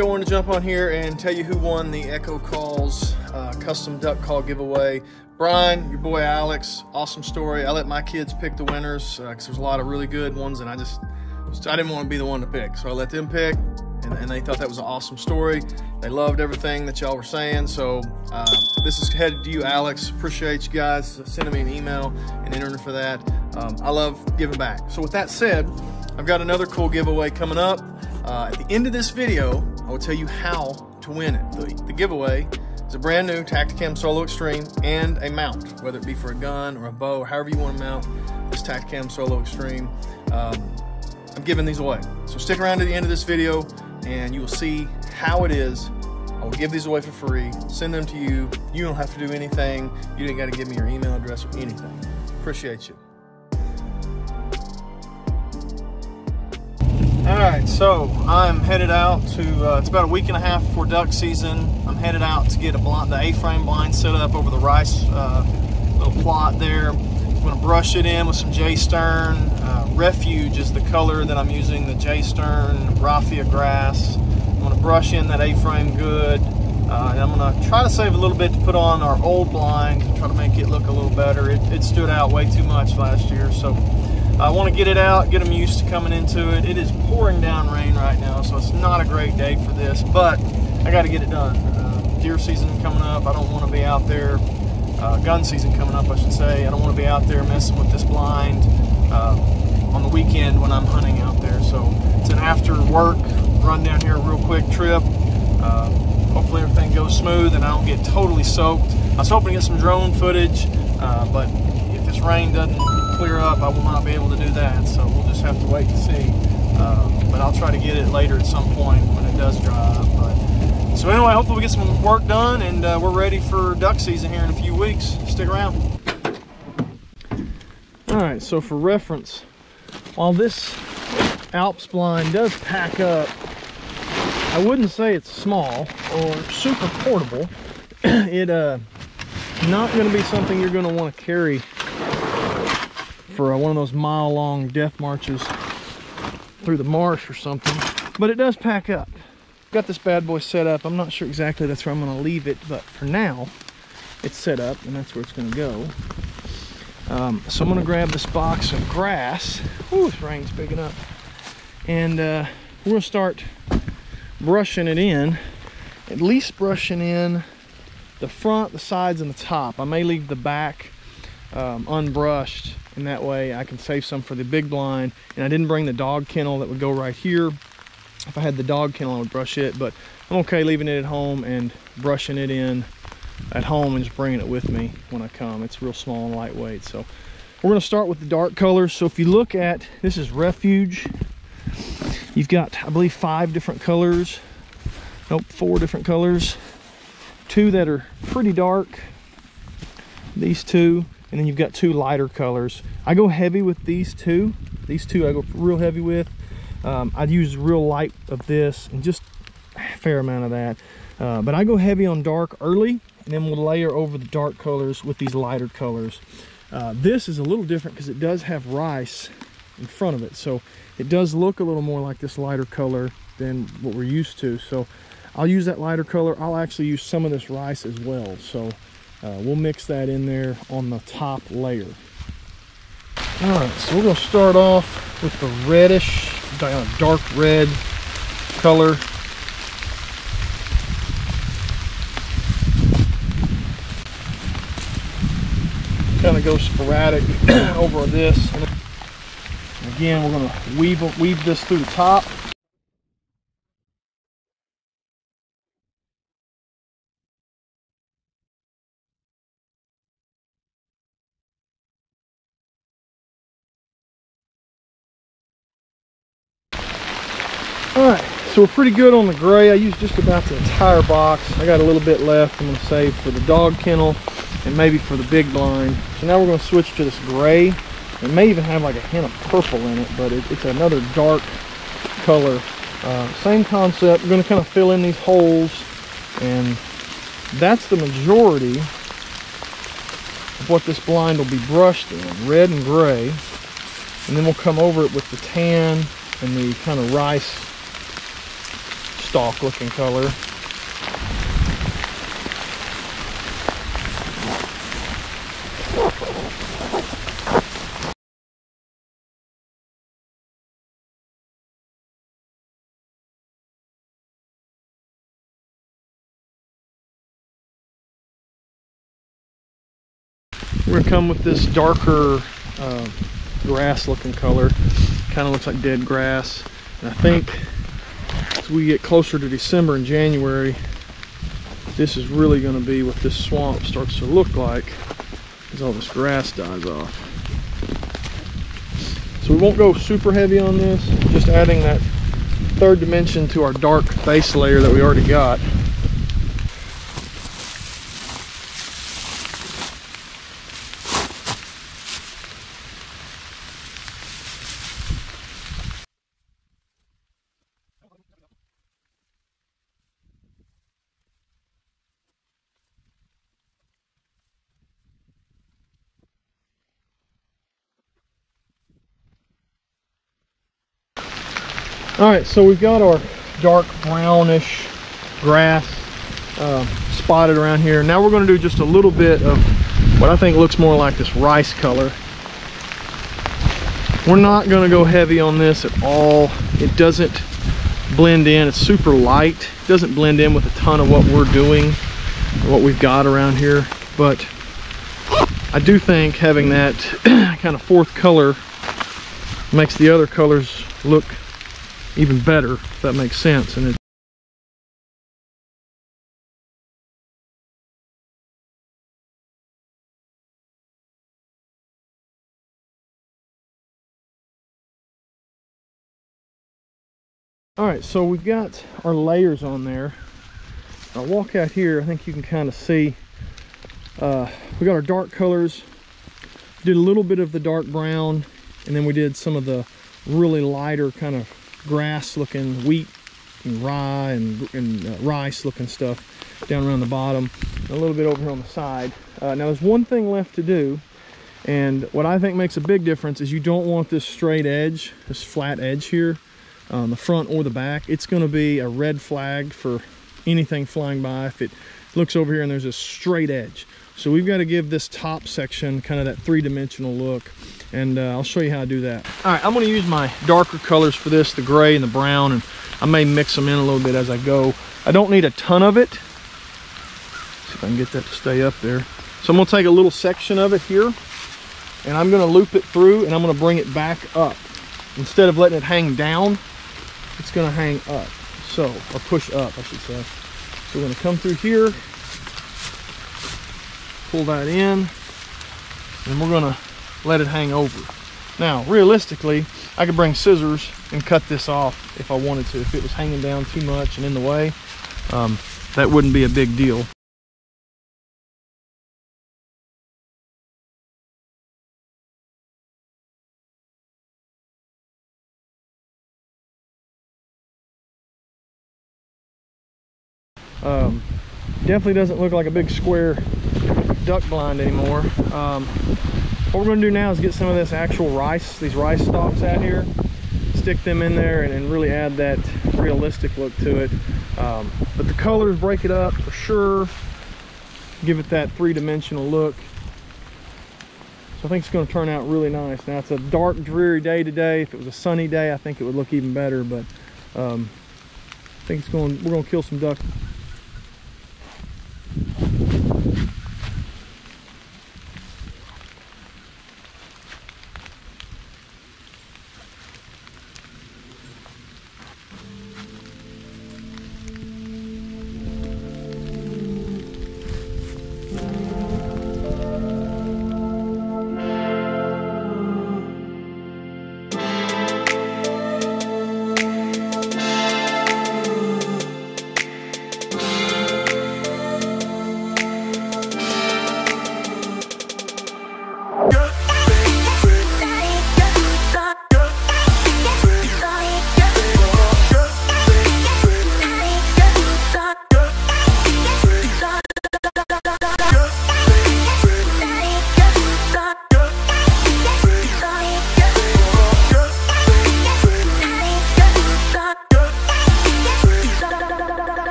quick, I want to jump on here and tell you who won the Echo Calls custom duck call giveaway. Brian, your boy Alex, awesome story. I let my kids pick the winners because there's a lot of really good ones, and I didn't want to be the one to pick, so I let them pick, and they thought that was an awesome story. They loved everything that y'all were saying, so this is headed to you, Alex. Appreciate you guys sending me an email and entering for that. I love giving back. So with that said, I've got another cool giveaway coming up. At the end of this video, I will tell you how to win it. The giveaway is a brand new Tactacam Solo Extreme and a mount, whether it be for a gun or a bow, or however you want to mount this Tactacam Solo Extreme. I'm giving these away. So stick around to the end of this video and you will see how it is. I will give these away for free, send them to you. You don't have to do anything. You ain't got to give me your email address or anything. Appreciate you. All right, so I'm headed out to, it's about a week and a half before duck season. I'm headed out to get the A-frame blind set up over the rice little plot there. I'm gonna brush it in with some J-Stern. Refuge is the color that I'm using, the J-Stern raffia grass. I'm gonna brush in that A-frame good. And I'm gonna try to save a little bit to put on our old blind, try to make it look a little better. It stood out way too much last year, so I want to get it out, get them used to coming into it. It is pouring down rain right now, so it's not a great day for this, but I got to get it done. Deer season coming up. I don't want to be out there, gun season coming up, I should say. I don't want to be out there messing with this blind on the weekend when I'm hunting out there. So it's an after work, run down here real quick trip. Hopefully everything goes smooth and I don't get totally soaked. I was hoping to get some drone footage, but if this rain doesn't clear up, I will not be able to do that, so we'll just have to wait and see. But I'll try to get it later at some point when it does dry up. But so anyway, hopefully we get some work done and we're ready for duck season here in a few weeks. Stick around. All right, so for reference, while this Alps blind does pack up, I wouldn't say it's small or super portable. It not going to be something you're going to want to carry for one of those mile-long death marches through the marsh or something, but it does pack up. Got this bad boy set up. I'm not sure exactly that's where I'm going to leave it, but for now it's set up and that's where it's going to go. So I'm going to grab this box of grass. Ooh, this rain's picking up, and we're going to start brushing it in, at least brushing in the front, the sides, and the top. I may leave the back unbrushed, and that way I can save some for the big blind. And I didn't bring the dog kennel that would go right here. If I had the dog kennel, I would brush it, but I'm okay leaving it at home and brushing it in at home and just bringing it with me when I come. It's real small and lightweight. So we're going to start with the dark colors. So if you look at, this is Refuge. You've got, I believe, 5 different colors. Nope, 4 different colors. 2 that are pretty dark, these 2, and then you've got 2 lighter colors. I go heavy with these two I go real heavy with. I'd use real light of this and just a fair amount of that, but I go heavy on dark early, and then we'll layer over the dark colors with these lighter colors. This is a little different because it does have rice in front of it, so it does look a little more like this lighter color than what we're used to. So I'll use that lighter color. I'll actually use some of this rice as well, so we'll mix that in there on the top layer. All right, so we're going to start off with the reddish, dark red color. Kind of go sporadic over this. And again, we're going to weave this through the top. Alright, so we're pretty good on the gray. I used just about the entire box. I got a little bit left I'm going to save for the dog kennel and maybe for the big blind. So now we're going to switch to this gray. It may even have like a hint of purple in it, but it's another dark color. Same concept. We're going to kind of fill in these holes, and that's the majority of what this blind will be brushed in, red and gray. And then we'll come over it with the tan and the kind of rice stalk looking color. We're gonna come with this darker grass looking color. Kind of looks like dead grass. And I think as we get closer to December and January, this is really going to be what this swamp starts to look like as all this grass dies off. So we won't go super heavy on this, just adding that third dimension to our dark base layer that we already got. Alright, so we've got our dark brownish grass spotted around here. Now we're going to do just a little bit of what I think looks more like this rice color. We're not going to go heavy on this at all. It doesn't blend in. It's super light. It doesn't blend in with a ton of what we're doing, what we've got around here. But I do think having that kind of fourth color makes the other colors look even better, if that makes sense. And all right, so we've got our layers on there. I'll walk out here. I think you can kind of see we got our dark colors, did a little bit of the dark brown, and then we did some of the really lighter kind of grass looking wheat and rye and rice looking stuff down around the bottom, a little bit over here on the side. Now there's one thing left to do, and what I think makes a big difference is you don't want this straight edge, this flat edge here on the front or the back. It's going to be a red flag for anything flying by if it looks over here and there's a straight edge. So we've got to give this top section kind of that three-dimensional look, and I'll show you how to do that. All right, I'm going to use my darker colors for this, the gray and the brown, and I may mix them in a little bit as I go. I don't need a ton of it. See if I can get that to stay up there. So I'm going to take a little section of it here, and I'm going to loop it through, and I'm going to bring it back up. Instead of letting it hang down, it's going to hang up. So, or push up, I should say. So we're going to come through here, pull that in, and we're going to let it hang over. Now, realistically, I could bring scissors and cut this off if I wanted to. If it was hanging down too much and in the way, that wouldn't be a big deal. Definitely doesn't look like a big square duck blind anymore. What we're going to do now is get some of this actual rice, these rice stalks out here, stick them in there and really add that realistic look to it. But the colors break it up for sure, give it that three-dimensional look. So I think it's going to turn out really nice. Now it's a dark, dreary day today. If it was a sunny day, I think it would look even better, but I think we're going to kill some ducks.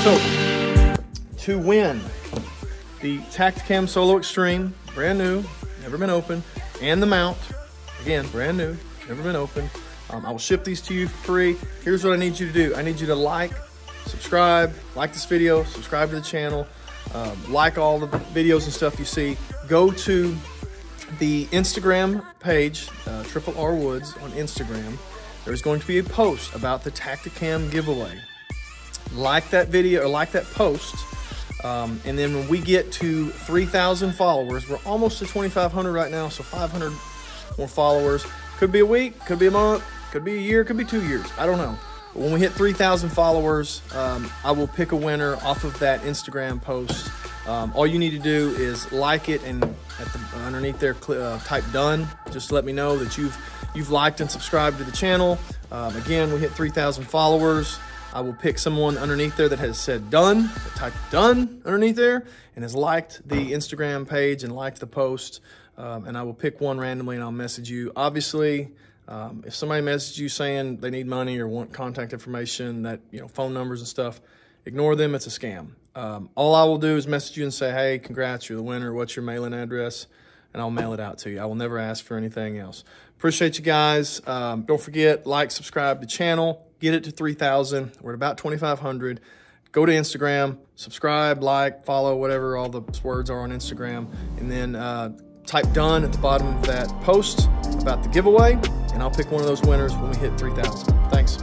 So, to win the Tactacam Solo Extreme, brand new, never been opened, and the mount, again, brand new, never been opened. I will ship these to you for free. Here's what I need you to do. I need you to like, subscribe, like this video, subscribe to the channel, like all the videos and stuff you see. Go to the Instagram page, Triple R Woods on Instagram. There's going to be a post about the Tactacam giveaway. Like that video, or like that post, and then when we get to 3,000 followers, we're almost to 2,500 right now, so 500 more followers. Could be a week, could be a month, could be a year, could be 2 years, I don't know. But when we hit 3,000 followers, I will pick a winner off of that Instagram post. All you need to do is like it, and underneath there type done, just to let me know that you've liked and subscribed to the channel. Again, we hit 3,000 followers. I will pick someone underneath there that has said done, that typed done underneath there, and has liked the Instagram page and liked the post. And I will pick one randomly and I'll message you. Obviously, if somebody messages you saying they need money or want contact information, that, you know, phone numbers and stuff, ignore them, it's a scam. All I will do is message you and say, hey, congrats, you're the winner, what's your mailing address? And I'll mail it out to you. I will never ask for anything else. Appreciate you guys. Don't forget, like, subscribe to the channel. Get it to 3,000. We're at about 2,500. Go to Instagram, subscribe, like, follow, whatever all the words are on Instagram. And then type done at the bottom of that post about the giveaway. And I'll pick one of those winners when we hit 3,000. Thanks.